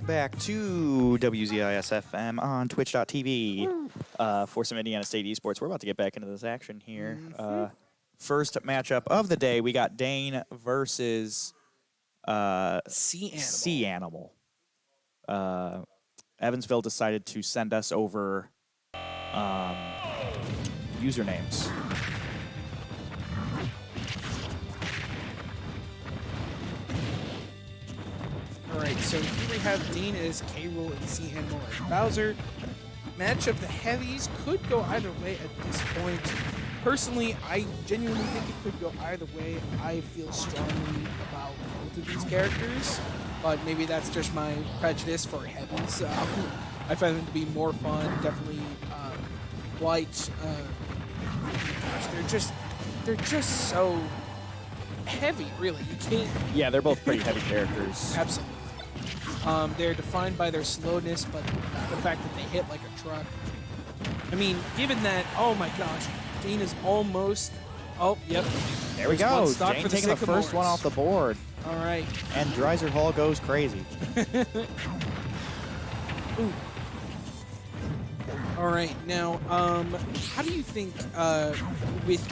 welcome back to WZIS-FM on Twitch.tv for some Indiana State Esports. We're about to get back into this action here. First matchup of the day, we got Dane versus Sea Animal. Evansville decided to send us over usernames. Alright, so here we have Dane as K-Rool and Sea Animal as Bowser. Matchup the heavies could go either way at this point. Personally, I genuinely think it could go either way. I feel strongly about both of these characters, but maybe that's just my prejudice for heavies. I find them to be more fun, definitely quite. Gosh, they're just so heavy, really. You can't. Yeah, they're both pretty heavy characters. Absolutely. They're defined by their slowness, but the fact that they hit like a truck. I mean, given that, oh my gosh, Dane is almost. Oh, yep. There we go. Dane taking the first one off the board. All right. And Dreiser Hall goes crazy. Ooh. All right. Now, how do you think with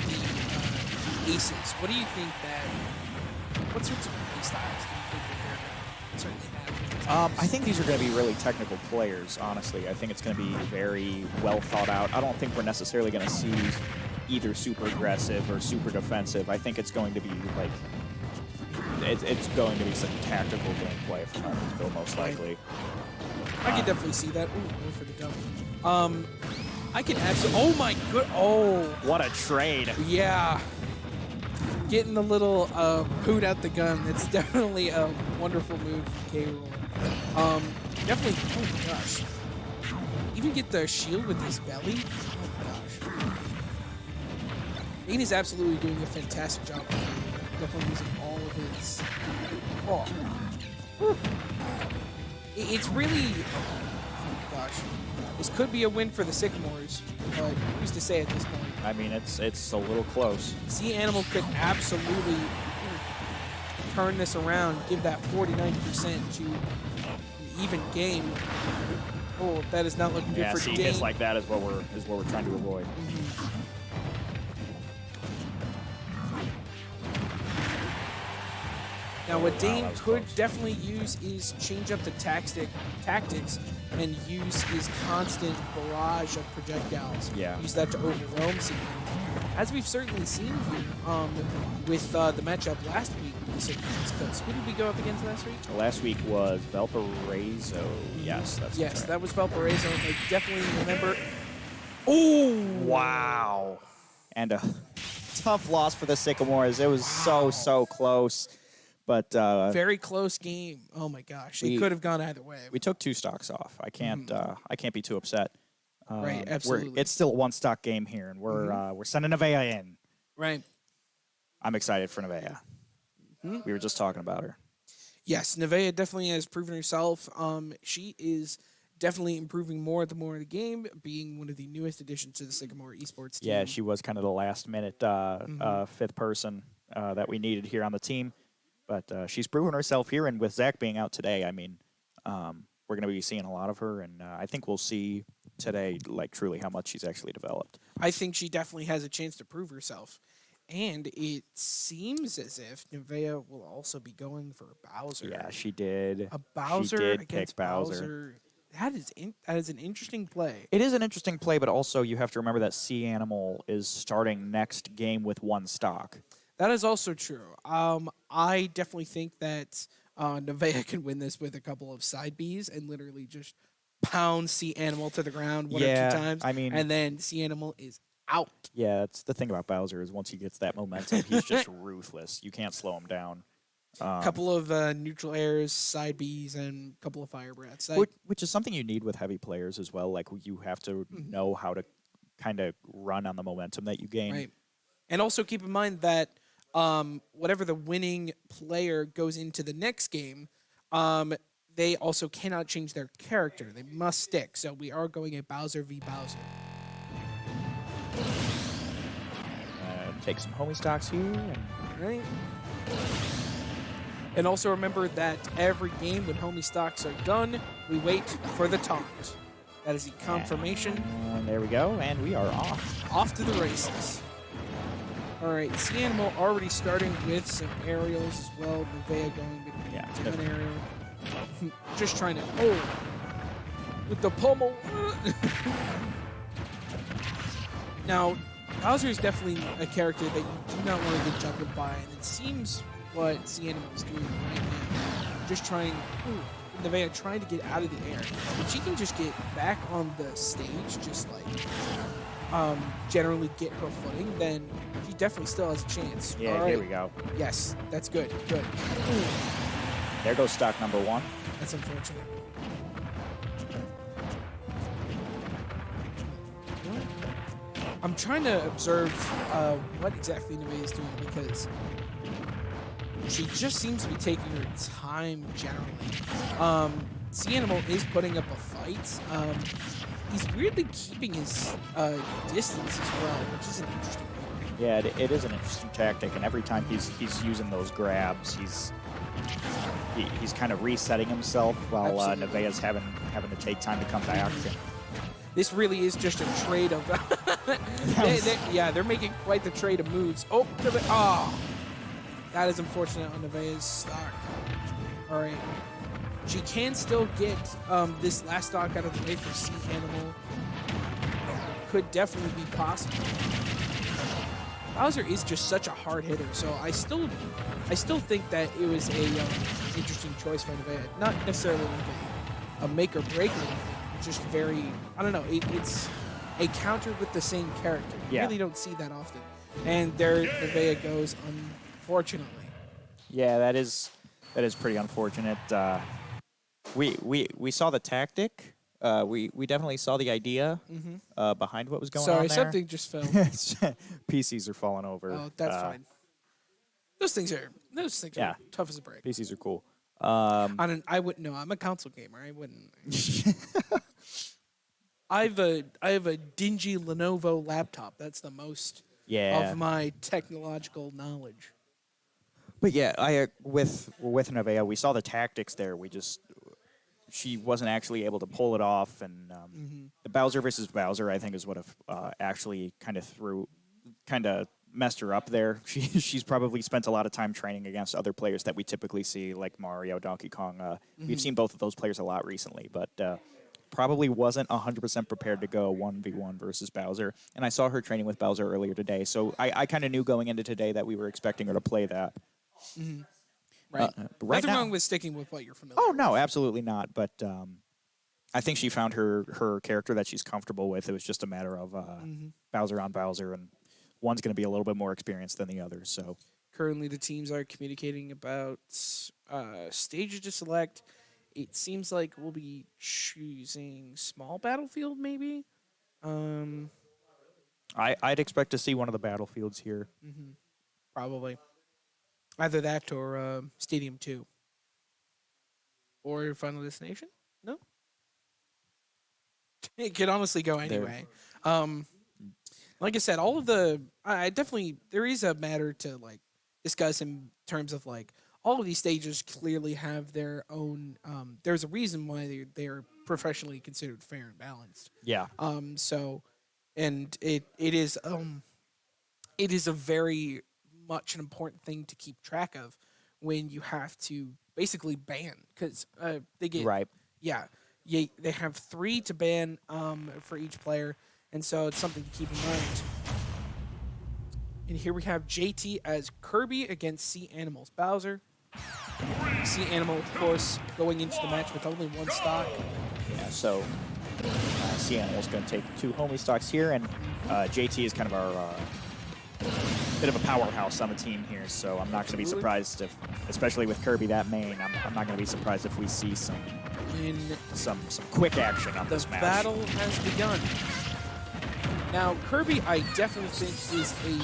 the Aces? What do you think that? What sorts of play styles do you think that they're certainly have? I think these are going to be really technical players, honestly. I think it's going to be very well thought out. I don't think we're necessarily going to see either super aggressive or super defensive. I think it's going to be like, it's going to be some tactical gameplay from Evansville, most likely. I can definitely see that. Ooh, go for the double. I can absolutely. Oh my good. Oh. What a trade. Yeah. Getting the little boot out the gun. It's definitely a wonderful move from K-Rool. Definitely. Oh my gosh. Even get the shield with his belly. Oh my gosh. Dane is absolutely doing a fantastic job. Definitely using all of his. Oh. It's really. Oh my gosh. This could be a win for the Sycamores, but who's to say at this point? I mean, it's a little close. Sea Animal could absolutely turn this around, give that 40-90% to an even game. Oh, that is not looking good for Dane. Yeah, hits like that is what we're trying to avoid. Now, what Dane could definitely use is change up the tactics and use his constant barrage of projectiles. Yeah. Use that to overwhelm Sea Animal. As we've certainly seen here with the matchup last week. Who did we go up against last week? Last week was Valparaiso. Yes, that's right. That was Valparaiso. I definitely remember. Oh! Wow. And a tough loss for the Sycamores. It was so close. But very close game. Oh my gosh, it could have gone either way. We took 2 stocks off. I can't be too upset. Right, absolutely. It's still a 1-stock game here, and we're sending Nevaeh in. Right. I'm excited for Nevaeh. We were just talking about her. Yes, Nevaeh definitely has proven herself. She is definitely improving more the more of the game, being one of the newest additions to the Sycamore Esports team. Yeah, she was kind of the last-minute fifth person that we needed here on the team. But she's proven herself here, and with Zach being out today, I mean, we're going to be seeing a lot of her, and I think we'll see today, like, truly how much she's actually developed. I think she definitely has a chance to prove herself. And it seems as if Nevaeh will also be going for Bowser. Yeah, she did. A Bowser she did against pick Bowser. That is an interesting play. It is an interesting play, but also you have to remember that Sea Animal is starting next game with 1 stock. That is also true. I definitely think that Nevaeh can win this with a couple of side Bs and literally just pound Sea Animal to the ground one or 2 times. I mean, and then Sea Animal is out. Yeah, that's the thing about Bowser is once he gets that momentum, he's just ruthless. You can't slow him down. A couple of neutral airs, side Bs, and a couple of fire breaths. Which is something you need with heavy players as well. Like, you have to know how to kind of run on the momentum that you gain. Right. And also keep in mind that whatever the winning player goes into the next game, they also cannot change their character. They must stick. So we are going a Bowser v. Bowser. Take some homie stocks here. Right. And also remember that every game when homie stocks are done, we wait for the taunt. That is the confirmation. And there we go, and we are off. Off to the races. All right, C-Animal already starting with some aerials as well. Nevaeh going with an aerial. Just trying to, with the pommel. Now, Bowser is definitely a character that you do not want to get juggled by, and it seems what C-Animal is doing right now. Just trying, Nevaeh trying to get out of the air. If she can just get back on the stage, just like generally get her footing, then she definitely still has a chance. Yeah, all right. Here we go. Yes, that's good. Good. There goes stock number 1. That's unfortunate. I'm trying to observe what exactly Nevaeh is doing because she just seems to be taking her time generally. C-Animal is putting up a fight. He's weirdly keeping his distance as well, which is an interesting thing. Yeah, it is an interesting tactic, and every time he's using those grabs, he's kind of resetting himself while Nevaeh's having to take time to come back. This really is just a trade of... they're making quite the trade of moves. That is unfortunate on Nevaeh's stock. All right. She can still get this last stock out of the way for C-Animal. Could definitely be possible. Bowser is just such a hard hitter, so I still think that it was a interesting choice for Nevaeh. Not necessarily like a make or break or anything. It's just very, I don't know, it's a counter with the same character. You really don't see that often. And there Nevaeh goes, unfortunately. Yeah, that is pretty unfortunate. We saw the tactic. We definitely saw the idea behind what was going on there. Sorry, something just fell. PCs are falling over. Oh, that's fine. Those things are tough as a brick. PCs are cool. I wouldn't know. I'm a console gamer. I wouldn't. I have a dingy Lenovo laptop. That's the most of my technological knowledge. But yeah, with Nevaeh, we saw the tactics there. She wasn't actually able to pull it off, and the Bowser versus Bowser, I think, is what actually kind of messed her up there. She's probably spent a lot of time training against other players that we typically see, like Mario, Donkey Kong. We've seen both of those players a lot recently, but probably wasn't 100% prepared to go 1v1 versus Bowser. And I saw her training with Bowser earlier today, so I kind of knew going into today that we were expecting her to play that. Right. Nothing now, wrong with sticking with what you're familiar with. Oh, no, absolutely not. But I think she found her character that she's comfortable with. It was just a matter of Bowser on Bowser, and one's going to be a little bit more experienced than the other. So currently the teams are communicating about stages to select. It seems like we'll be choosing small battlefield, maybe. I'd expect to see one of the battlefields here. Probably. Either that or Stadium 2. Or Final Destination? No? It could honestly go anyway. Like I said, all of the... I definitely... There is a matter to like discuss in terms of like all of these stages clearly have their own... there's a reason why they are professionally considered fair and balanced. Yeah. So... And it is a very... much an important thing to keep track of when you have to basically ban, because they get they have 3 to ban for each player, and so it's something to keep in mind. And here we have JT as Kirby against C-Animal's Bowser. C-Animal, of course, going into the match with only 1 stock. Yeah, so C-Animal's going to take 2 homie stocks here, and JT is kind of our bit of a powerhouse on the team here, so I'm not going to be surprised if, especially with Kirby that main, I'm not going to be surprised if we see some quick action on this match. The battle has begun. Now, Kirby, I definitely think, is a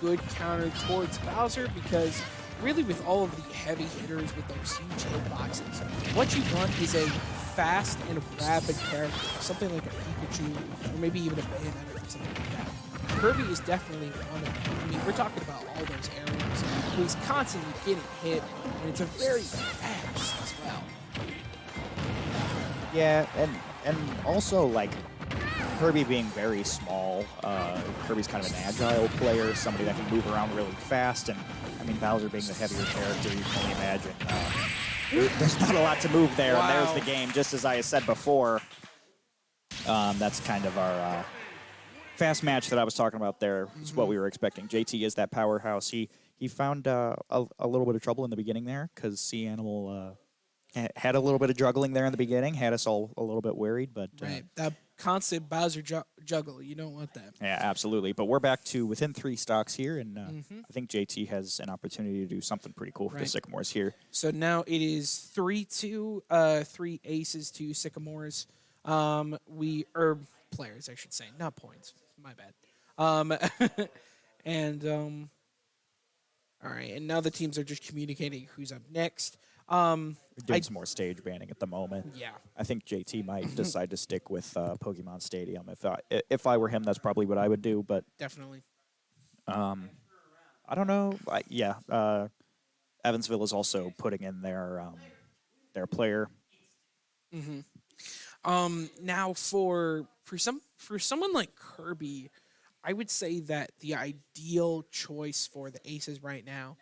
good counter towards Bowser, because really with all of the heavy hitters with those huge hitboxes, what you want is a fast and rapid character, something like a Pikachu, or maybe even a Bayonetta or something like that. Kirby is definitely one of them. I mean, we're talking about all those areas where he's constantly getting hit, and it's a very fast as well. Yeah, and also, like, Kirby being very small, Kirby's kind of an agile player, somebody that can move around really fast, and, I mean, Bowser being the heavier character, you can only imagine. There's not a lot to move there, Wow. and there's the game. Just as I said before, that's kind of our fast match that I was talking about there. Is what we were expecting. JT is that powerhouse. He found a little bit of trouble in the beginning there because Sea Animal had a little bit of juggling there in the beginning, had us all a little bit worried. But Right, that constant Bowser juggle, you don't want that. yeah, absolutely. But we're back to within 3 stocks here, and I think JT has an opportunity to do something pretty cool for the Sycamores here. So now it is 3-2, 3 aces to Sycamores. Players, I should say, not points. My bad. And all right, and now the teams are just communicating who's up next. We're doing some more stage banning at the moment. Yeah. I think JT might decide to stick with Pokemon Stadium. If I were him, that's probably what I would do. But Definitely. I don't know. Evansville is also putting in their player. Now for someone like Kirby, I would say that the ideal choice for the Aces right now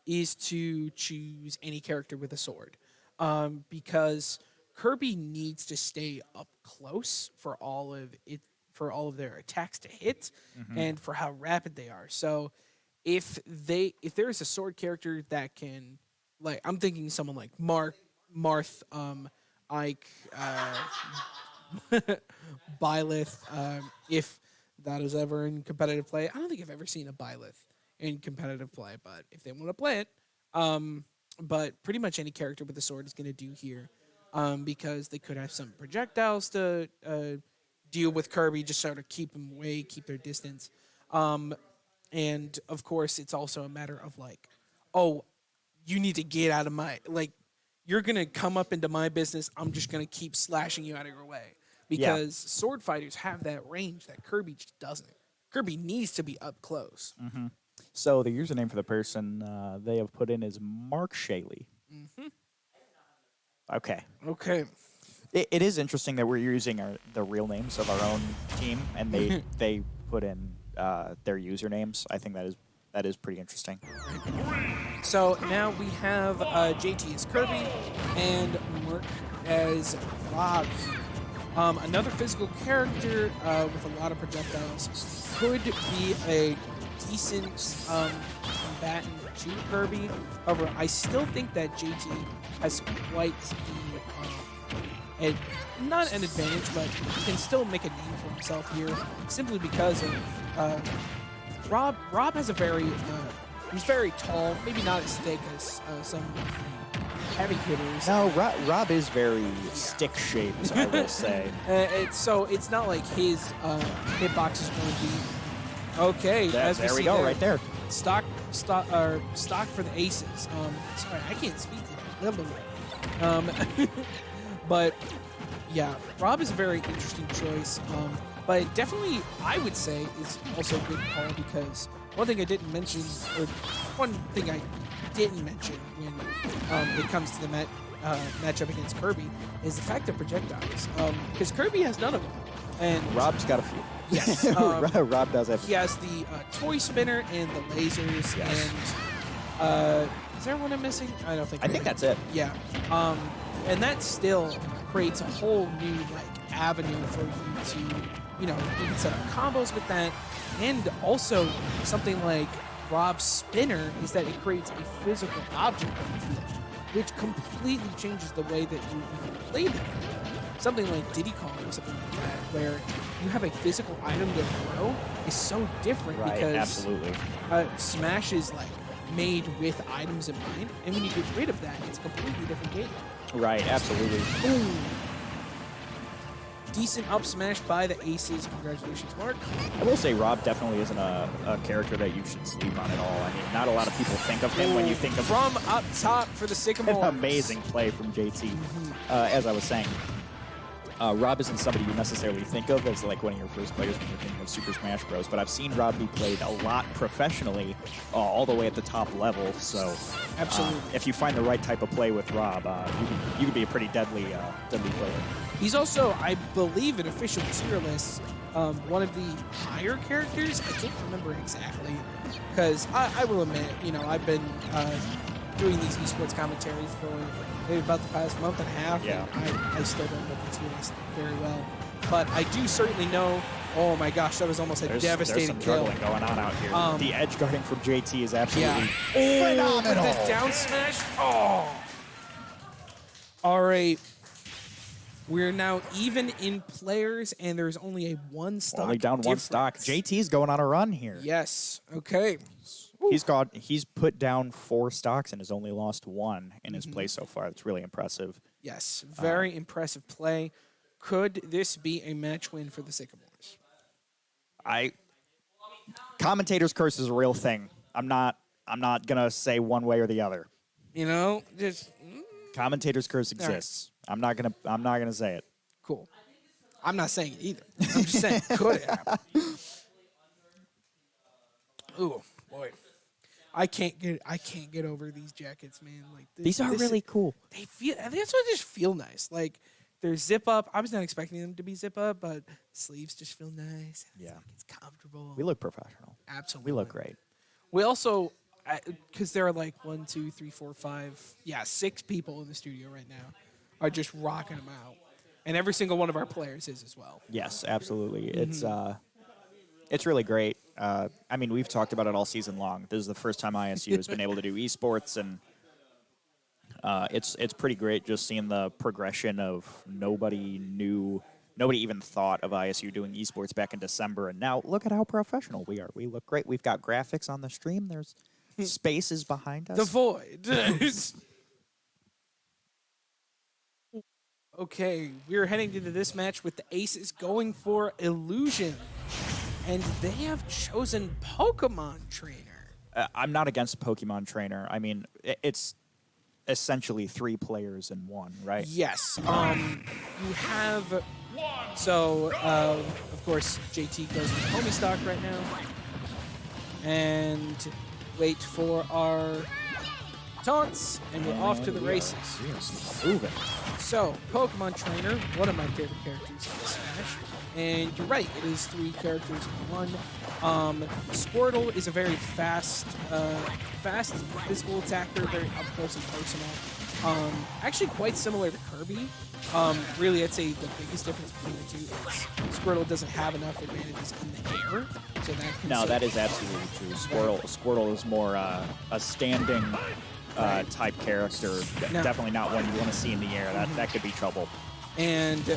is to choose any character with a sword, because Kirby needs to stay up close for all of their attacks to hit, and for how rapid they are. So if there is a sword character that can, like, I'm thinking someone like Marth, Ike, Byleth, if that is ever in competitive play. I don't think I've ever seen a Byleth in competitive play, but if they want to play it, but pretty much any character with a sword is going to do here, because they could have some projectiles to deal with Kirby, just sort of keep them away, keep their distance. And of course, it's also a matter of like, oh, you need to get out of my, like, you're going to come up into my business. I'm just going to keep slashing you out of your way. Because sword fighters have that range that Kirby just doesn't. Kirby needs to be up close. So the username for the person they have put in is Mark Shaley. Okay. It is interesting that we're using the real names of our own team, and they put in their usernames. I think that is pretty interesting. So now we have JT as Kirby and Mark as Rob. Another physical character with a lot of projectiles could be a decent combatant to Kirby. However, I still think that JT has quite not an advantage, but can still make a name for himself here, simply because of Rob. Rob has a he's very tall, maybe not as thick as some of the heavy hitters. No, Rob is very stick-shaped, I will say. So it's not like his hitbox is going to be okay. There we go, right there. Stock for the Aces. Sorry, I can't speak to that. But yeah, Rob is a very interesting choice. But definitely, I would say, is also a good call, because one thing I didn't mention when it comes to the matchup against Kirby is the fact of projectiles. Because Kirby has none of them. And Rob's got a few. Yes. Rob does have. He has the toy spinner and the lasers. Yes. And is there one I'm missing? I don't think. I think that's it. Yeah. And that still creates a whole new avenue for you to, you can set up combos with that. And also something like Rob's spinner is that it creates a physical object on the field, which completely changes the way that you even play the game. Something like Diddy Kong or something like that, where you have a physical item to throw, is so different, because absolutely. Smash is made with items in mind, and when you get rid of that, it's a completely different game. Right, absolutely. Ooh. Decent up smash by the Aces. Congratulations, Mark. I will say Rob definitely isn't a character that you should sleep on at all. I mean, not a lot of people think of him when you think of... From up top for the Sycamores. An amazing play from JT, as I was saying. Rob isn't somebody you necessarily think of as like one of your first players when you're thinking of Super Smash Bros. But I've seen Rob be played a lot professionally, all the way at the top level. So, Absolutely. If you find the right type of play with Rob, you could be a pretty deadly player. He's also, I believe, an official tier list, one of the higher characters. I can't remember exactly, because I will admit, I've been doing these esports commentaries for maybe about the past month and a half, Yeah. and I still don't know the tier list very well. But I do certainly know, oh my gosh, that was almost a devastating there's some kill. juggling going on out here. The edge guarding from JT is absolutely phenomenal. With the down smash. Oh. All right. We're now even in players, and there's only a one stock. only down one stock. JT's going on a run here. Yes. Okay. He's put down 4 stocks and has only lost 1 in his play so far. That's really impressive. Yes. Very impressive play. Could this be a match win for the Sycamores? Commentator's curse is a real thing. I'm not gonna say one way or the other. Just Commentator's curse exists. Right. I'm not gonna say it. Cool. I'm not saying it either. I'm just saying could it happen? Ooh, boy. I can't get over these jackets, man. Like these are really cool. That's what just feel nice. Like they're zip up. I was not expecting them to be zip up, but sleeves just feel nice. Yeah, it's comfortable. We look professional. Absolutely, we look great. We also, because there are like 1, 2, 3, 4, 5, 6 people in the studio right now, are just rocking them out, and every single one of our players is as well. Yes, absolutely. It's really great. I mean, we've talked about it all season long. This is the first time ISU has been able to do esports, and it's pretty great just seeing the progression of nobody even thought of ISU doing esports back in December, and now look at how professional we are. We look great. We've got graphics on the stream. There's spaces behind us. The void. Okay, we're heading into this match with the Aces going for Illusion. And they have chosen Pokemon Trainer. I'm not against Pokemon Trainer. I mean, it's essentially 3 players in one, right? Yes. You have... So, of course, JT goes with homie stock right now. And wait for our taunts, and we're off to the races. Moving. So, Pokemon Trainer, one of my favorite characters in this Smash. And you're right, it is 3 characters in one. Squirtle is a very fast physical attacker, very up close and personal. Actually quite similar to Kirby. Really, I'd say the biggest difference between the two is Squirtle doesn't have enough advantages in the air, so that can that is absolutely true. Squirtle is more a standing type character. No. Definitely not one you want to see in the air. That could be trouble. And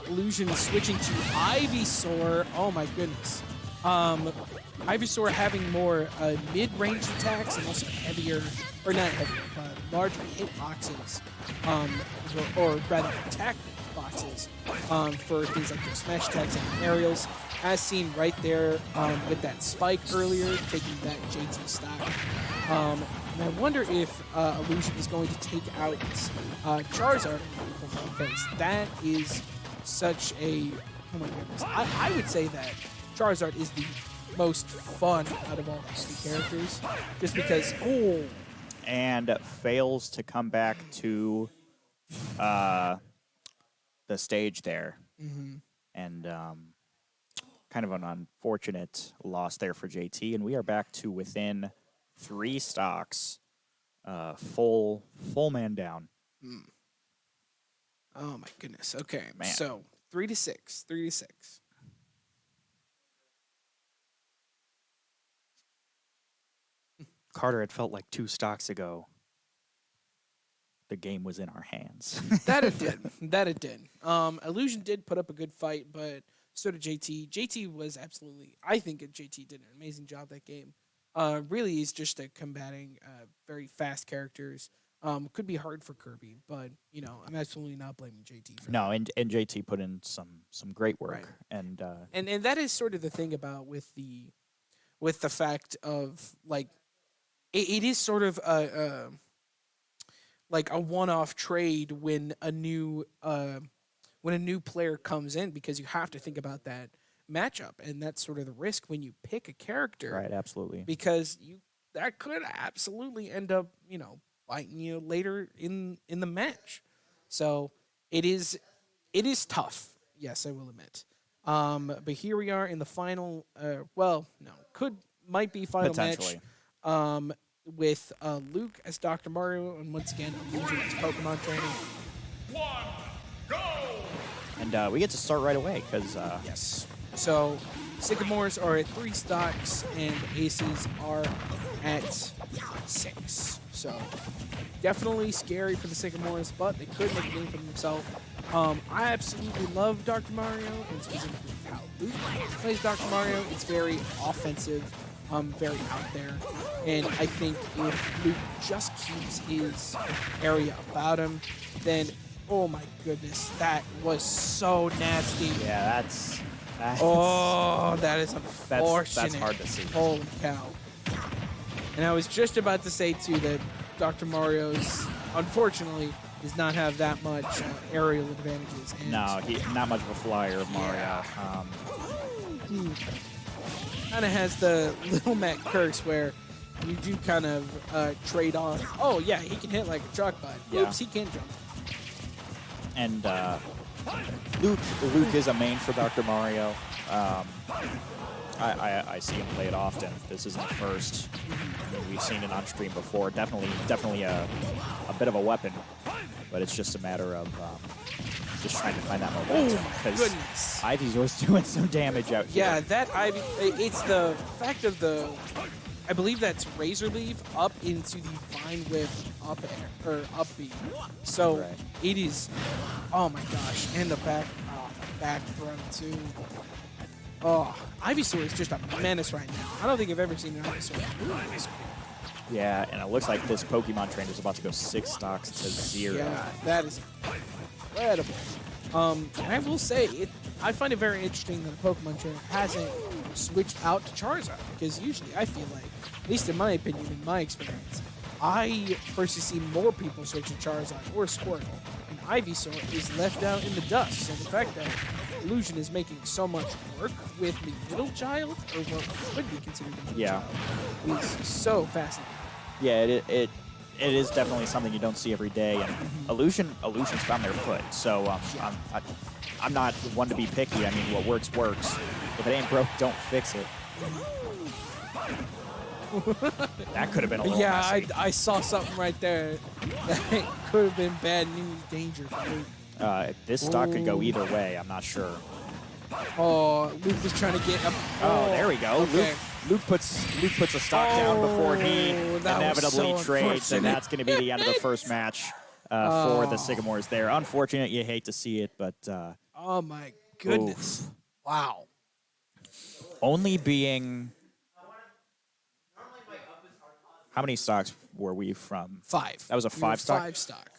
Illusion switching to Ivysaur. Oh my goodness. Ivysaur having more mid-range attacks and also heavier, or not heavier, larger hit boxes, or rather attack boxes for things like the smash attacks and aerials, as seen right there with that spike earlier, taking that JT stock. And I wonder if Illusion is going to take out Charizard, because that is such a... Oh my goodness. I would say that Charizard is the most fun out of all these 2 characters, just because... Oh! And fails to come back to the stage there. And kind of an unfortunate loss there for JT. And we are back to within 3 stocks, full man down. Oh my goodness. Okay, Man. So 3-6, 3-6. Carter, it felt like 2 stocks ago the game was in our hands. That it did. That it did. Illusion did put up a good fight, but so did JT. JT was absolutely... I think JT did an amazing job that game. Really, he's just combating very fast characters. Could be hard for Kirby, but I'm absolutely not blaming JT for that. And JT put in some great work, Right. and that is sort of the thing about with the fact of like it is sort of like a one-off trade when a new when a new player comes in, because you have to think about that matchup, and that's sort of the risk when you pick a character. Right, absolutely. Because that could absolutely end up, biting you later in the match. So it is tough. Yes, I will admit. But here we are in the final. Might be final match. With Luke as Dr. Mario, and once again, Illusion as Pokemon trainer. One, go! And we get to start right away because Yes. So Sycamores are at 3 stocks, and Aces are at 6. So definitely scary for the Sycamores, but they could make a name for themselves. I absolutely love Dr. Mario, and specifically how Luke plays Dr. Mario. It's very offensive, very out there. And I think if Luke just keeps his area about him, then, oh my goodness, that was so nasty. yeah, that's Oh, that is unfortunate. that's hard to see. Holy cow. And I was just about to say, too, that Dr. Mario's, unfortunately, does not have that much aerial advantages. And No, he's not much of a flyer, Mario. he kind of has the Little Mac curse where you do kind of trade off. Oh, yeah, he can hit like a truck, but Yeah. oops, he can jump. And Luke is a main for Dr. Mario. I see him play it often. This isn't the first. We've seen it on stream before. Definitely a bit of a weapon, but it's just a matter of just trying to find that momentum. Oh, my goodness. Ivy's always doing some damage out here. Yeah, that Ivy, it's the fact of I believe that's Razor Leaf up into the Vine Whip up air, or up B. So Right. it is, oh my gosh, and the back throw too. Oh, Ivysaur is just a menace right now. I don't think I've ever seen an Ivysaur move this quick. Yeah, and it looks like this Pokemon trainer is about to go 6 stocks to 0. Yeah, that is incredible. And I will say, I find it very interesting that a Pokemon trainer hasn't switched out to Charizard, because usually I feel like, at least in my opinion, in my experience, I personally see more people switch to Charizard or Squirtle, and Ivysaur is left out in the dust. So the fact that Illusion is making so much work with the middle child, or what could be considered the middle child, is so fascinating. Yeah, it is definitely something you don't see every day, and Illusion's found their foot. So I'm not one to be picky. I mean, what works works. If it ain't broke, don't fix it. That could have been a little messy. I saw something right there that could have been bad news, danger for me. This stock could go either way. I'm not sure. Oh, Luke was trying to get up. Oh, there we go. Okay. Luke puts a stock down before he that was inevitably so trades, and unfortunate. that's going to be the end of the first match for the Sycamores there. Unfortunate. You hate to see it, but Oh my goodness! Wow. only being... How many stocks were we from? 5. That was a We were 5 stock? 5 stock.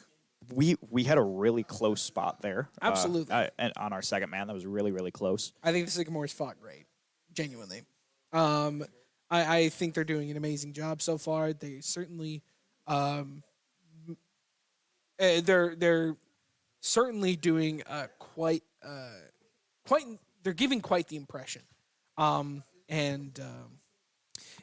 We had a really close spot there. Absolutely. And on our second man, that was really, really close. I think the Sycamores fought great, genuinely. I think they're doing an amazing job so far. They certainly, they're certainly doing quite. They're giving quite the impression.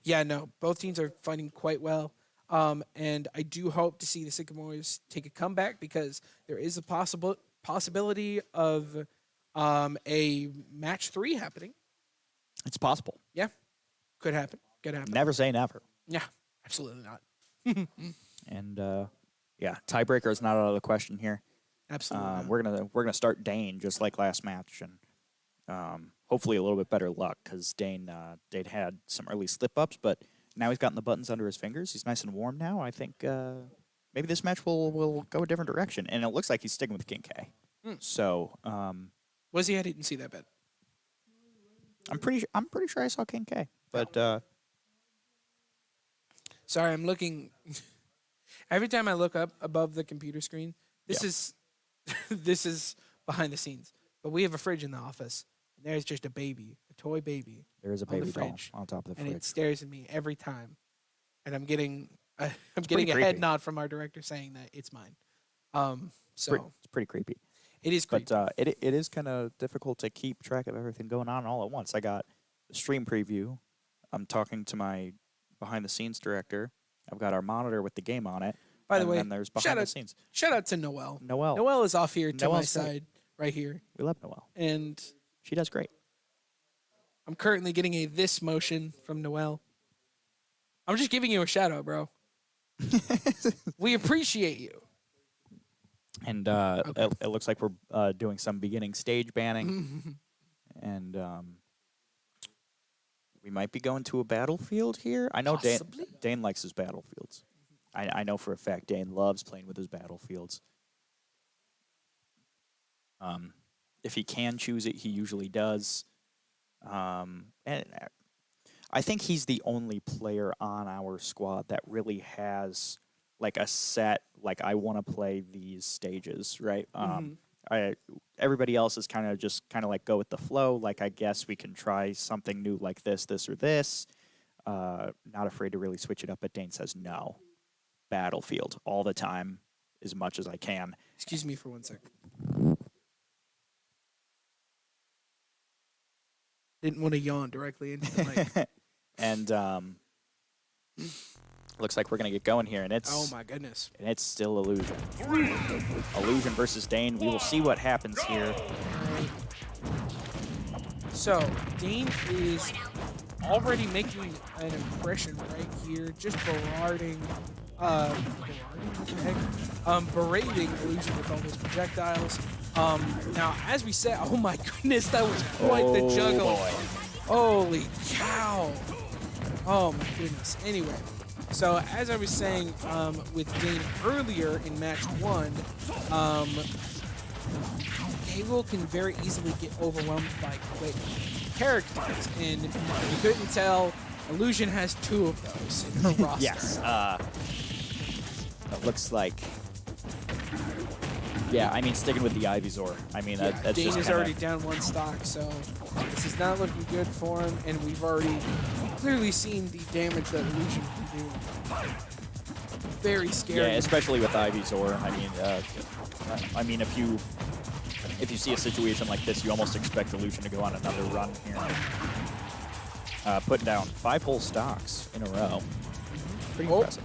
Yeah, no, both teams are fighting quite well. And I do hope to see the Sycamores take a comeback, because there is a possibility of a match 3 happening. It's possible. Yeah, could happen. Could happen. Never say never. Yeah, absolutely not. And yeah, tiebreaker is not out of the question here. Absolutely not. We're gonna start Dane just like last match, and hopefully a little bit better luck, because Dane had some early slip ups, but now he's gotten the buttons under his fingers. He's nice and warm now. I think maybe this match will go a different direction, and it looks like he's sticking with King K. So Was he? I didn't see that bet. I'm pretty sure I saw King K, but Sorry, I'm looking. Every time I look up above the computer screen, this is this is behind the scenes. But we have a fridge in the office, and there's just a baby, a toy baby. there is a on the baby doll fridge, on top of the and fridge. it stares at me every time. And I'm getting a pretty head creepy. nod from our director saying that it's mine. So It's pretty creepy. It is creepy. But it is kind of difficult to keep track of everything going on all at once. I got the stream preview. I'm talking to my behind-the-scenes director. I've got our monitor with the game on it. By the and way, then there's behind the scenes. Shout out to Noelle. Noelle. Noelle is off here to my Noelle's side, right here. We love Noelle. And She does great. I'm currently getting a this motion from Noelle. I'm just giving you a shout out, bro. We appreciate you. And Okay. it looks like we're doing some beginning stage banning. And we might be going to a battlefield here. I know Possibly. Dane likes his battlefields. I know for a fact Dane loves playing with his battlefields. If he can choose it, he usually does. And I think he's the only player on our squad that really has like a set, like I want to play these stages, right? Everybody else is kind of like go with the flow. Like I guess we can try something new like this, or this. Not afraid to really switch it up, but Dane says no. Battlefield all the time, as much as I can. Excuse me for 1 second. Didn't want to yawn directly into the mic. And looks like we're gonna get going here, and it's Oh my goodness. and it's still Illusion. Illusion versus Dane. We will see what happens here. So, Dane is already making an impression right here, just berating Illusion with all those projectiles. Now, as we said, oh my goodness, that was quite the juggle. Boy. Holy cow. Oh my goodness. Anyway, so as I was saying with Dane earlier in match 1, K-Will can very easily get overwhelmed by quick characters, and if you couldn't tell, Illusion has 2 of those in her roster. Yes. It looks like. Yeah, I mean, sticking with the Ivysaur. I mean, that's Dane just is kinda, already down 1 stock, so this is not looking good for him, and we've already clearly seen the damage that Illusion can do. Very scary. Yeah, especially with Ivysaur. I mean, if you see a situation like this, you almost expect Illusion to go on another run here. Putting down 5 whole stocks in a row. Pretty impressive.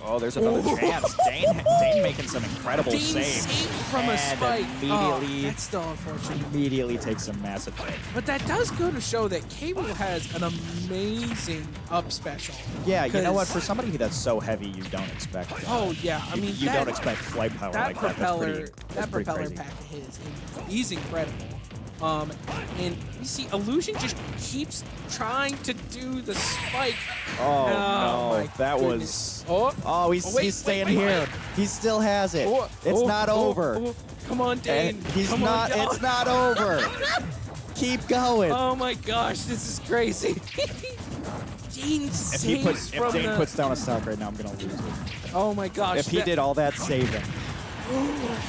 Oh, there's another chance. Dane making some incredible Dane saves. saved from a And spike. Immediately, That's still unfortunate. immediately takes some massive hit. But that does go to show that K-Will has an amazing up special. Yeah, you know what? 'Cause- For somebody that's so heavy, you don't expect. Oh yeah, I mean you don't expect flight power that like propeller, that. That's pretty propeller crazy. pack of his, he's incredible. And you see, Illusion just keeps trying to do the spike. Oh, my no, that goodness. was. Oh, he's wait, staying wait, here. wait. He still has it. Oh, It's oh, not oh, over. oh. Come on, Dane. And he's Come not. On, It's not over. Keep going. Oh my gosh, this is crazy. Dane saves if from Dane the. puts down a stock right now, I'm gonna lose it. Oh my gosh. If he did all that saving,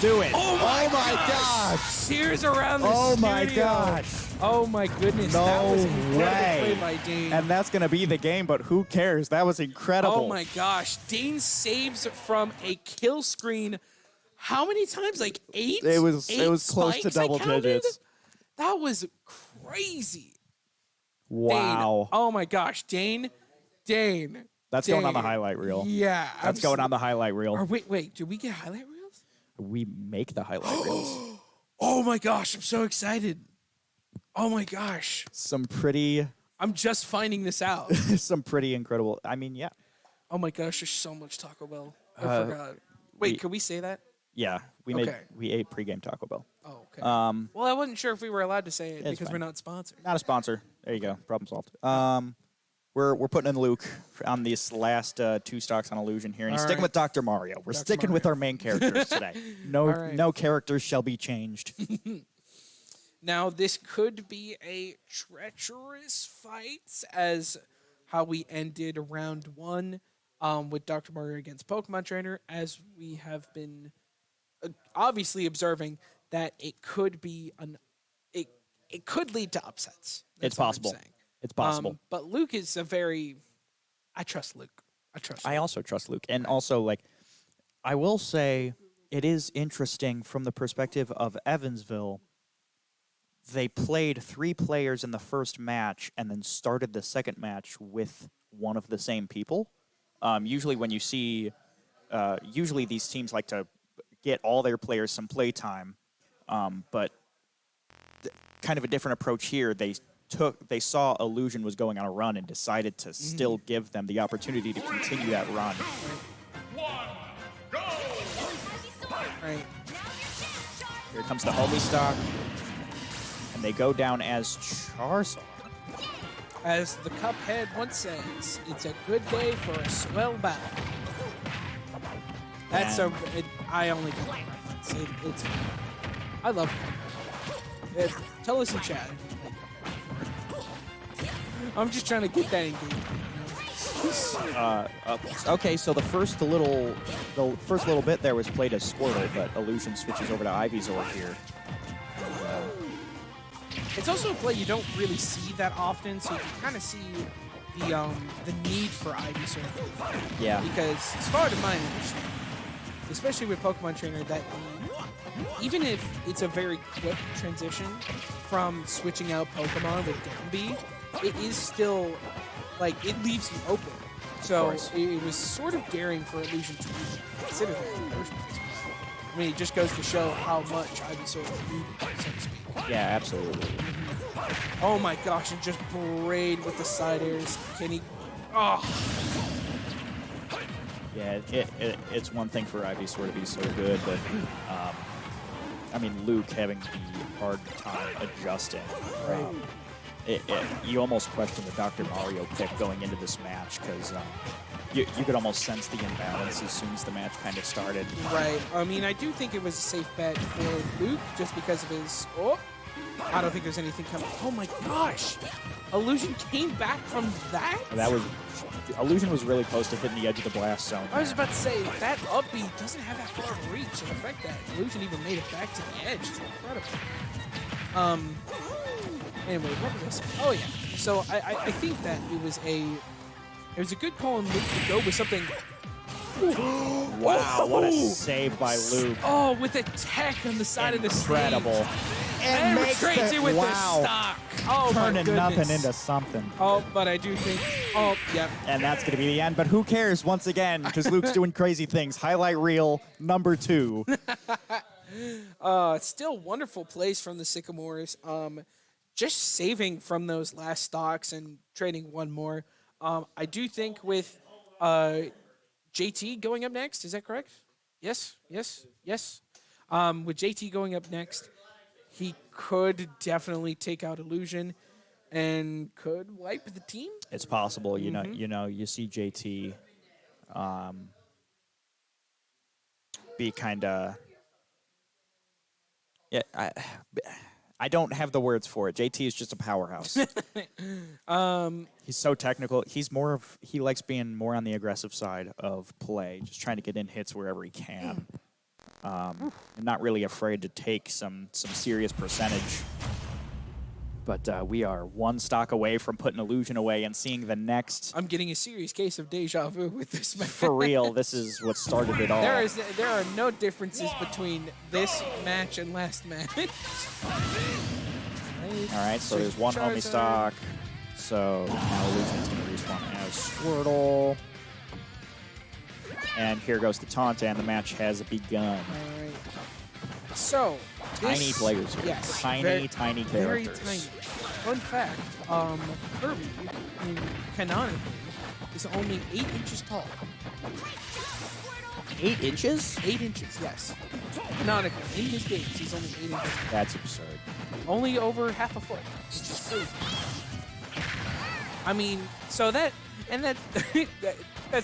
do it. Oh my gosh. Cheers around the Oh my studio. gosh. Oh my goodness. No that was incredible way. play by Dane. And that's gonna be the game, but who cares? That was incredible. Oh my gosh. Dane saves from a kill screen. How many times? Like 8? It was 8 close to spikes I double counted? digits. That was crazy. Wow. Dane. Oh my gosh. Dane. That's going on the highlight reel. Yeah. That's going on the highlight reel. Or wait. Did we get highlight reels? We make the highlight reels. Oh my gosh. I'm so excited. Oh my gosh. Some pretty I'm just finding this out. some pretty incredible. I mean, yeah. Oh my gosh, there's so much Taco Bell. I forgot. we- Wait, could we say that? Yeah, we Okay. ate pregame Taco Bell. Oh, okay. Well, I wasn't sure if we were allowed to say it it's because fine. we're not sponsored. not a sponsor. There you go. Problem solved. We're putting in Luke on these last 2 stocks on Illusion here, and he's All sticking right. with Dr. Mario. We're Dr. sticking with Mario. our main characters today. No, All right. no characters shall be changed. Now, this could be a treacherous fight as how we ended round 1 with Dr. Mario against Pokemon Trainer, as we have been obviously observing that it could be it could lead to upsets. That's It's what I'm possible. saying. It's possible. But Luke is I trust Luke. I trust Luke. I also trust Luke, and also like I will say it is interesting from the perspective of Evansville. They played 3 players in the first match and then started the second match with one of the same people. Usually when you see, usually these teams like to get all their players some play time, but kind of a different approach here. They saw Illusion was going on a run and decided to still give them the opportunity to continue that run. Right. Here comes the homie stock, and they go down as Charizard. As the Cuphead once says, it's a good day for a swell battle. That's I only get that reference. It's I love it. Tell us in chat. I'm just trying to get that engagement. Okay, so the first little bit there was played as Squirtle, but Illusion switches over to Ivysaur here. It's also a play you don't really see that often, so you can kind of see the need for Ivysaur. Yeah. Because as far as my understanding, especially with Pokemon Trainer, that even if it's a very quick transition from switching out Pokemon with down B, it is still, like, it leaves you open. So it was sort of daring for Illusion to consider that in the first place. I mean, it just goes to show how much Ivysaur is needed, so to speak. Yeah, absolutely. Oh my gosh, and just braid with the side airs. Can he? Oh. Yeah, it's one thing for Ivysaur to be so good, but I mean, Luke having the hard time adjusting. You almost question the Dr. Mario pick going into this match because you could almost sense the imbalance as soon as the match kind of started. Right. I mean, I do think it was a safe bet for Luke just because of his... Oh, I don't think there's anything coming. Oh my gosh! Illusion came back from that? Illusion was really close to hitting the edge of the blast zone. I was about to say, that up B doesn't have that far of reach and affect that. Illusion even made it back to the edge. It's incredible. Anyway, what was this? Oh yeah. So I think that it was a good call on Luke to go with something. Wow, what a save by Luke. Oh, with a tech on the side of the stage. Incredible. And makes it with the stock. Oh, turning nothing into something. Oh, but I do think, yep. And that's going to be the end. But who cares once again, because Luke's doing crazy things. Highlight reel number 2. Still wonderful plays from the Sycamores. Just saving from those last stocks and trading one more. I do think with JT going up next, is that correct? Yes. With JT going up next, he could definitely take out Illusion and could wipe the team. It's possible. You know, you see JT be kind of... Yeah, I don't have the words for it. JT is just a powerhouse. He's so technical. He likes being more on the aggressive side of play, just trying to get in hits wherever he can. And not really afraid to take some serious percentage. But we are one stock away from putting Illusion away and seeing the next. I'm getting a serious case of deja vu with this match. For real, this is what started it all. There are no differences between this match and last match. All right, so there's one homie stock. So now Illusion's going to respawn as Squirtle. And here goes the taunt, and the match has begun. All right. So, tiny players here. Yes. Tiny characters. Very tiny. Fun fact, Kirby, canonically, is only 8 inches tall. 8 inches? 8 inches, yes. Canonically, in his games, he's only 8 inches tall. That's absurd. Only over half a foot, which is crazy. I mean, so that's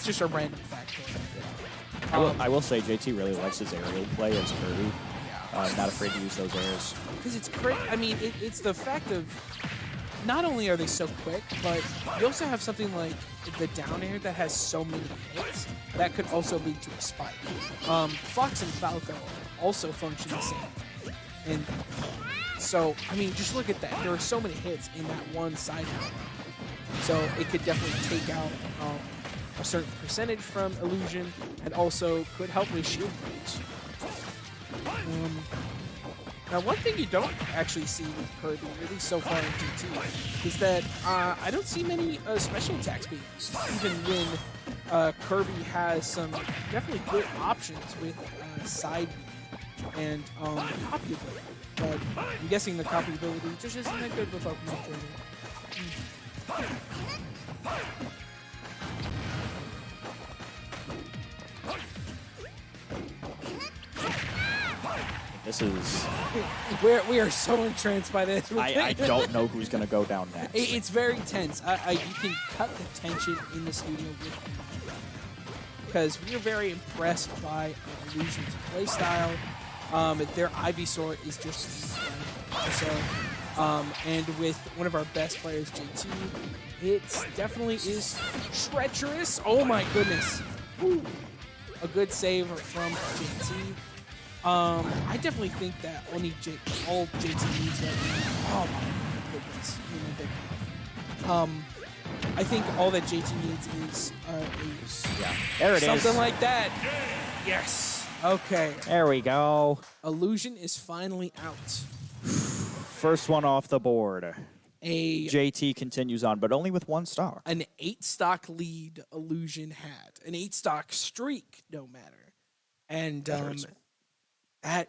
just a random fact. I will say JT really likes his aerial play as Kirby. Not afraid to use those airs. Because it's great. I mean, it's the fact of not only are they so quick, but you also have something like the down air that has so many hits that could also lead to a spike. Fox and Falco also function the same. And so, I mean, just look at that. There are so many hits in that one side air. So it could definitely take out a certain percentage from Illusion and also could help with shield breach. Now, one thing you don't actually see with Kirby, really so far in GT, is that I don't see many special attacks being used, even when Kirby has some definitely good options with side B and copy ability. But I'm guessing the copy ability just isn't that good with Pokemon Trainer. This is... We are so entranced by this. I don't know who's going to go down next. It's very tense. You can cut the tension in the studio with because we are very impressed by Illusion's playstyle. Their Ivysaur is just so, and with one of our best players, JT, it definitely is treacherous. Oh my goodness. Woo. A good save from JT. I definitely think that all JT needs right now. Oh my goodness. I think all that JT needs is there it something is. like that. Yes. Okay. There we go. Illusion is finally out. First one off the board. JT continues on, but only with 1 star. An 8-stock lead Illusion had. An 8-stock streak, no matter. And that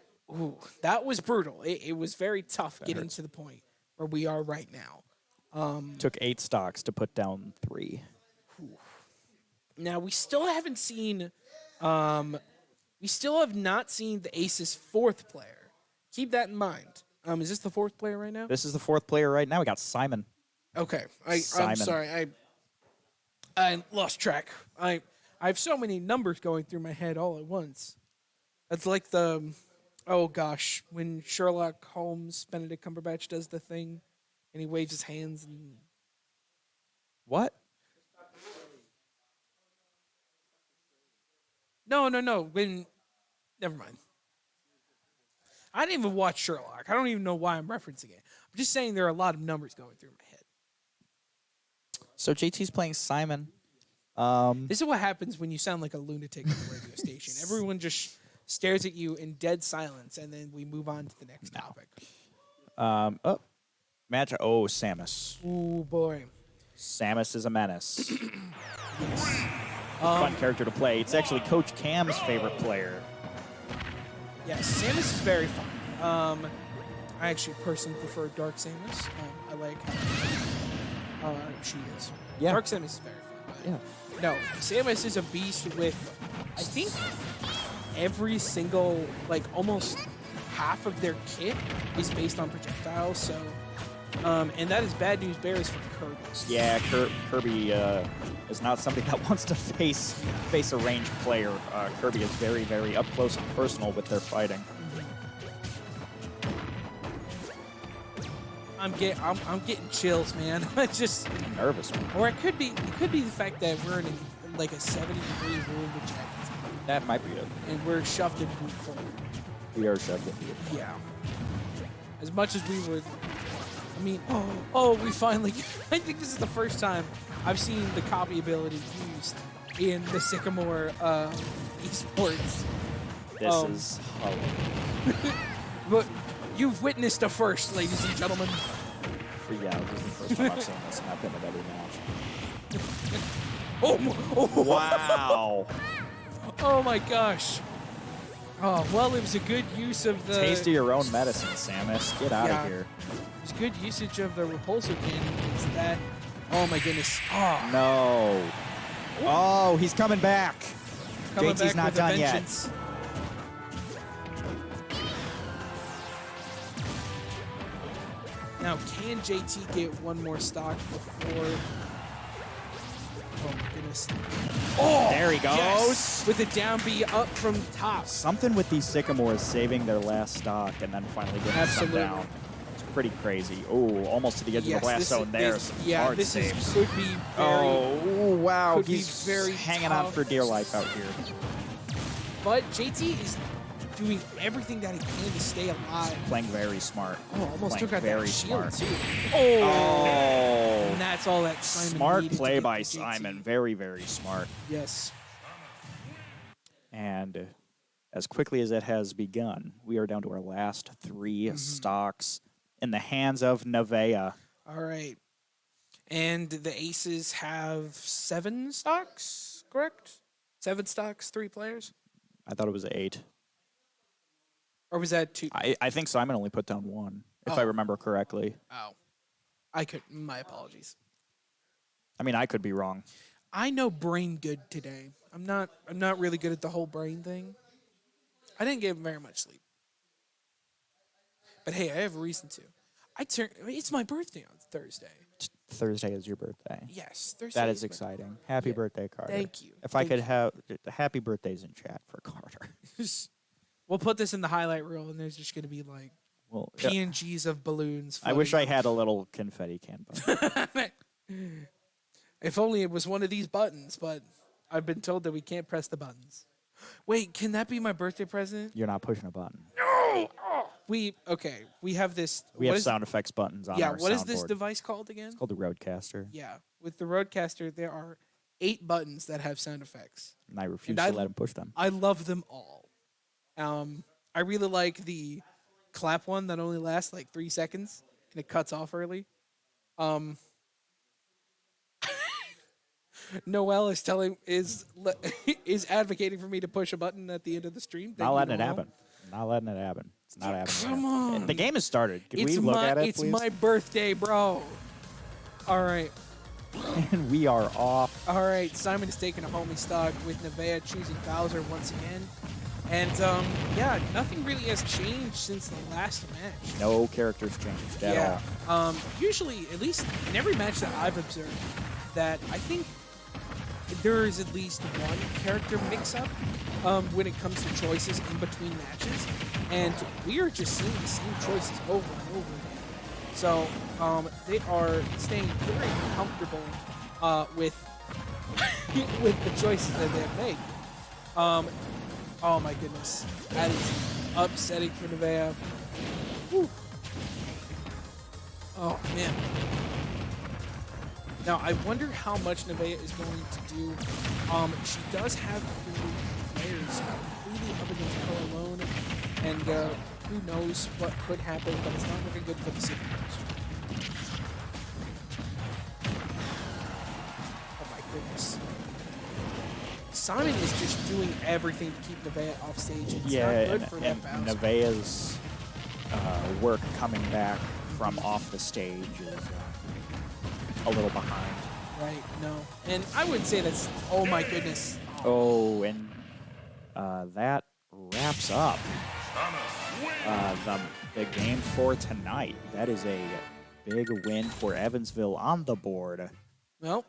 was brutal. It was very tough getting to the point where we are right now. Took 8 stocks to put down 3. Now, we still haven't seen... we still have not seen the Aces' 4th player. Keep that in mind. Is this the 4th player right now? This is the 4th player right now. We got Simon. Okay. Simon. I'm sorry. I lost track. I have so many numbers going through my head all at once. It's like the... Oh, gosh. When Sherlock Holmes, Benedict Cumberbatch, does the thing, and he waves his hands and... What? No. Never mind. I didn't even watch Sherlock. I don't even know why I'm referencing it. I'm just saying there are a lot of numbers going through my head. So JT's playing Simon. This is what happens when you sound like a lunatic on the radio station. Everyone just stares at you in dead silence, and then we move on to the next topic. Samus. Ooh, boy. Samus is a menace. Yes. Fun character to play. It's actually Coach Cam's favorite player. Yes, Samus is very fun. I actually personally prefer Dark Samus. I like how she is. Yeah. Dark Samus is very fun. But no, Samus is a beast with, I think, every single, like almost half of their kit is based on projectiles. So, and that is bad news bears for Kirby. Yeah, Kirby is not something that wants to face a ranged player. Kirby is very, very up close and personal with their fighting. I'm getting chills, man. It's just I'm nervous. or it could be the fact that we're in like a 70-degree room with jackets, That might be it. and we're shoved into a corner. We are shoved. Yeah. As much as we would, I mean, we finally. I think this is the first time I've seen the copy ability used in the Sycamore Esports. This is horrible. But you've witnessed a first, ladies and gentlemen. Yeah, this is the first time I've seen this happen at every match. Oh, Wow. oh my gosh. Oh, well, it was a good use of the... Taste of your own medicine, Samus. Get out of here. It was good usage of the repulsor cannon. Is that... Oh, my goodness. Oh, No. Oh, he's coming back. coming JT's back not with a done yet. vengeance. Now, can JT get one more stock before... Oh, my goodness. Oh, There he goes. yes! With a down B up from top. Something with these Sycamores saving their last stock and then finally getting Absolutely. some down. It's pretty crazy. Oh, almost to the edge of the blast zone there. Some hard this saves. could be very... Oh, wow. could be He's very hanging on tough. for dear life out here. But JT is doing everything that he can to stay alive. Playing very smart. Oh, almost Playing took out very that shield, smart. too. Oh. And that's all that Simon Smart needed to play get by to JT. Simon. Very, very smart. Yes. And as quickly as it has begun, we are down to our last 3 stocks in the hands of Nevaeh. All right. And the Aces have 7 stocks, correct? 7 stocks, 3 players? I thought it was 8. Or was that 2? I think Simon only put down 1, if I remember correctly. Oh. My apologies. I mean, I could be wrong. I know brain good today. I'm not really good at the whole brain thing. I didn't get very much sleep. But hey, I have a reason to. It's my birthday on Thursday. Thursday is your birthday. Yes, Thursday. That is exciting. Happy birthday, Carter. Thank you. If I could have happy birthdays in chat for Carter. We'll put this in the highlight reel, and there's just going to be like PNGs of balloons. I wish I had a little confetti can button. If only it was one of these buttons, but I've been told that we can't press the buttons. Wait, can that be my birthday present? You're not pushing a button. No! We have this. We have sound effects buttons on our what is this soundboard. device called again? It's called the Rodecaster. Yeah, with the Rodecaster, there are 8 buttons that have sound effects. And I refuse to let him push them. I love them all. I really like the clap one that only lasts like 3 seconds and it cuts off early. Noel is is advocating for me to push a button at the end of the stream. Not letting it happen. Not letting it happen. It's not happening. Come on. The game has started. Can we look at it, It's please? my birthday, bro. All right. And we are off. All right. Simon is taking a homie stock with Nevaeh choosing Bowser once again. And, nothing really has changed since the last match. No characters changed at all. Usually, at least in every match that I've observed, that I think there is at least one character mix-up when it comes to choices in between matches. And we are just seeing the same choices over and over again. So they are staying very comfortable with with the choices that they've made. Oh my goodness, that is upsetting for Nevaeh. Whew. Oh man. Now I wonder how much Nevaeh is going to do. She does have 3 players completely up against her alone, and who knows what could happen, but it's not looking good for the Sycamores. Oh my goodness. Simon is just doing everything to keep Nevaeh off stage. It's not good for that Bowser. Nevaeh's work coming back from off the stage is a little behind. Right, no. And I would say that's, oh my goodness. Oh, and that wraps up the game for tonight. That is a big win for Evansville on the board. Well,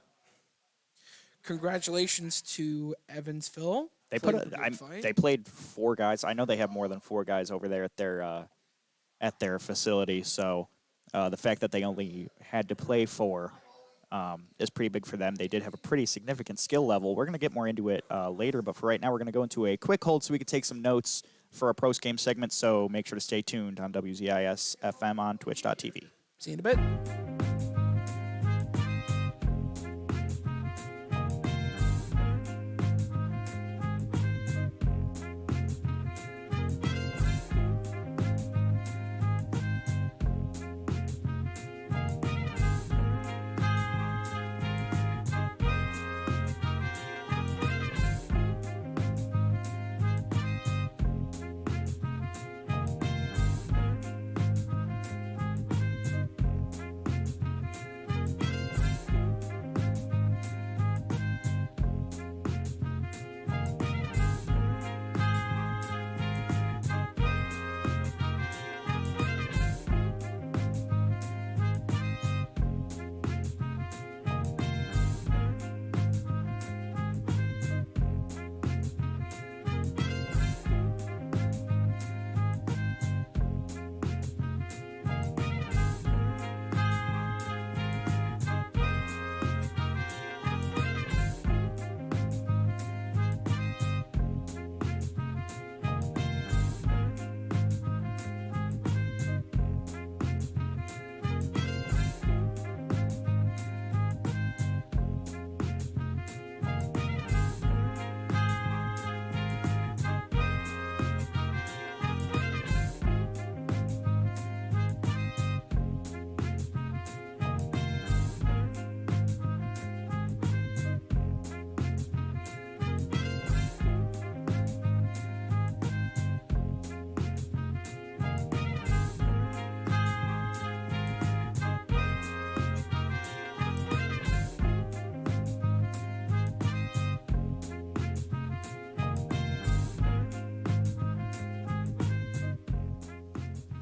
congratulations to Evansville. They they played 4 guys. I know they have more than 4 guys over there at their facility. So the fact that they only had to play 4 is pretty big for them. They did have a pretty significant skill level. We're going to get more into it later, but for right now, we're going to go into a quick hold so we can take some notes for our post-game segment. So make sure to stay tuned on WZIS-FM on twitch.tv. See you in a bit.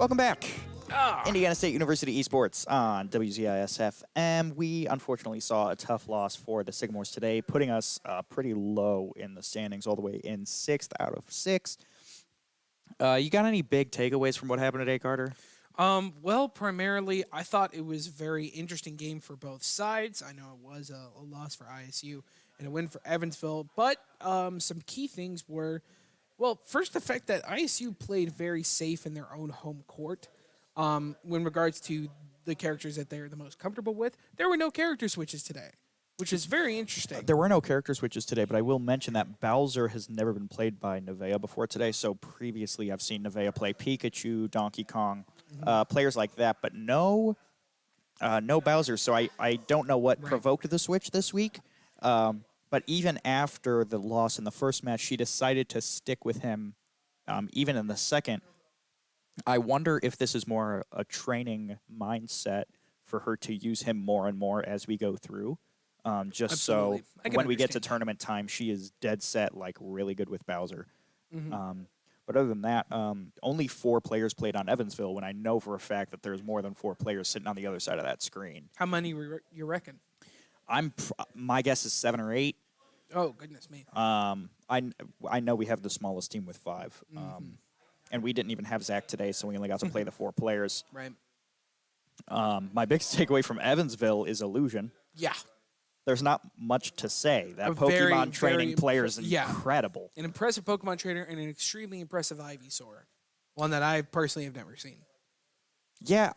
Welcome back. Indiana State University Esports on WZIS-FM. We unfortunately saw a tough loss for the Sycamores today, putting us pretty low in the standings, all the way in 6th out of 6. You got any big takeaways from what happened today, Carter? Well, primarily, I thought it was a very interesting game for both sides. I know it was a loss for ISU and a win for Evansville, but some key things were, well, first, the fact that ISU played very safe in their own home court. When regards to the characters that they're the most comfortable with, there were no character switches today, which is very interesting. There were no character switches today, but I will mention that Bowser has never been played by Nevaeh before today, so previously I've seen Nevaeh play Pikachu, Donkey Kong, players like that, but no Bowser, so I don't know what provoked the switch this week, but even after the loss in the first match, she decided to stick with him even in the second. I wonder if this is more a training mindset for her to use him more and more as we go through. Just Absolutely. so when we get to tournament time, she is dead set, like really good with Bowser. But other than that, only 4 players played on Evansville when I know for a fact that there's more than 4 players sitting on the other side of that screen. How many you reckon? My guess is 7 or 8. Oh, goodness me. I know we have the smallest team with 5. And we didn't even have Zach today, so we only got to play the 4 players. Right. My biggest takeaway from Evansville is Illusion. Yeah. There's not much to say. That A Pokemon very training player is incredible. An impressive Pokemon trainer and an extremely impressive Ivysaur. One that I personally have never seen. Yeah,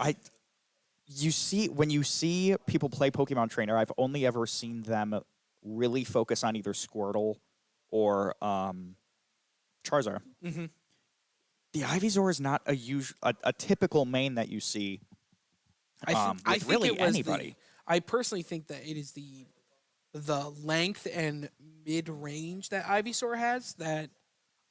when you see people play Pokemon trainer, I've only ever seen them really focus on either Squirtle or Charizard. The Ivysaur is not a typical main that you see. I think really it was anybody. I personally think that it is the length and mid range that Ivysaur has. That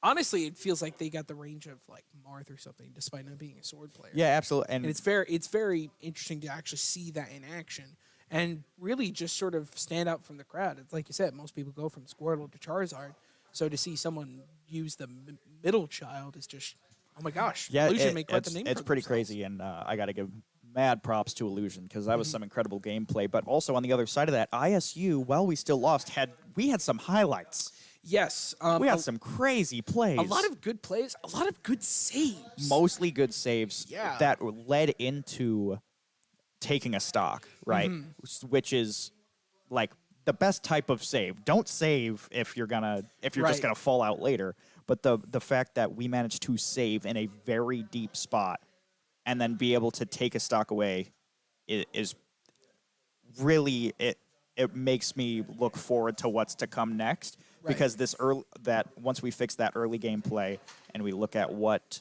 honestly, it feels like they got the range of like Marth or something, despite not being a sword player. Yeah, absolutely. And it's very interesting to actually see that in action and really just sort of stand out from the crowd. It's like you said, most people go from Squirtle to Charizard. So to see someone use the middle child is just, oh my gosh. Yeah, Illusion make quite the name it's for pretty themselves. crazy, and I got to give mad props to Illusion because that was some incredible gameplay. But also on the other side of that, ISU, while we still lost, we had some highlights. Yes. We had some crazy plays. A lot of good plays, a lot of good saves. Mostly good saves that led into taking a stock, right? Which is like the best type of save. Don't save if you're just gonna fall out later. But the fact that we managed to save in a very deep spot and then be able to take a stock away is really it makes me look forward to what's to come next. Because once we fix that early gameplay and we look at what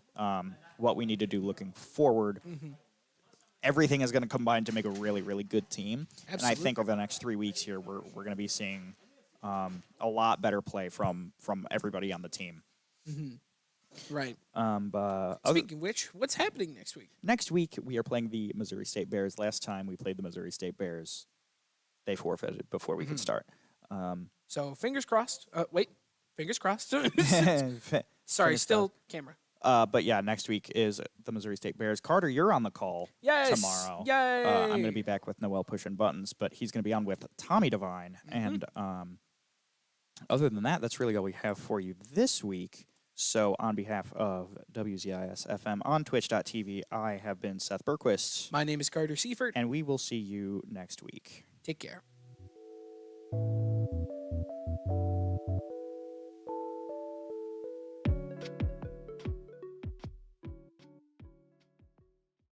we need to do looking forward, everything is going to combine to make a really, really good team. Absolutely. And I think over the next 3 weeks here, we're going to be seeing a lot better play from everybody on the team. Right. But Speaking of which, what's happening next week? next week, we are playing the Missouri State Bears. Last time we played the Missouri State Bears, they forfeited before we could start. So fingers crossed. Fingers crossed. Sorry, Fingers still camera. But yeah, next week is the Missouri State Bears. Carter, you're on the call tomorrow. Yay! I'm going to be back with Noel pushing buttons, but he's going to be on with Tommy Devine. And other than that, that's really all we have for you this week. So on behalf of WZIS-FM on Twitch.tv, I have been Seth Berquist. My name is Carter Seifert. And we will see you next week. Take care.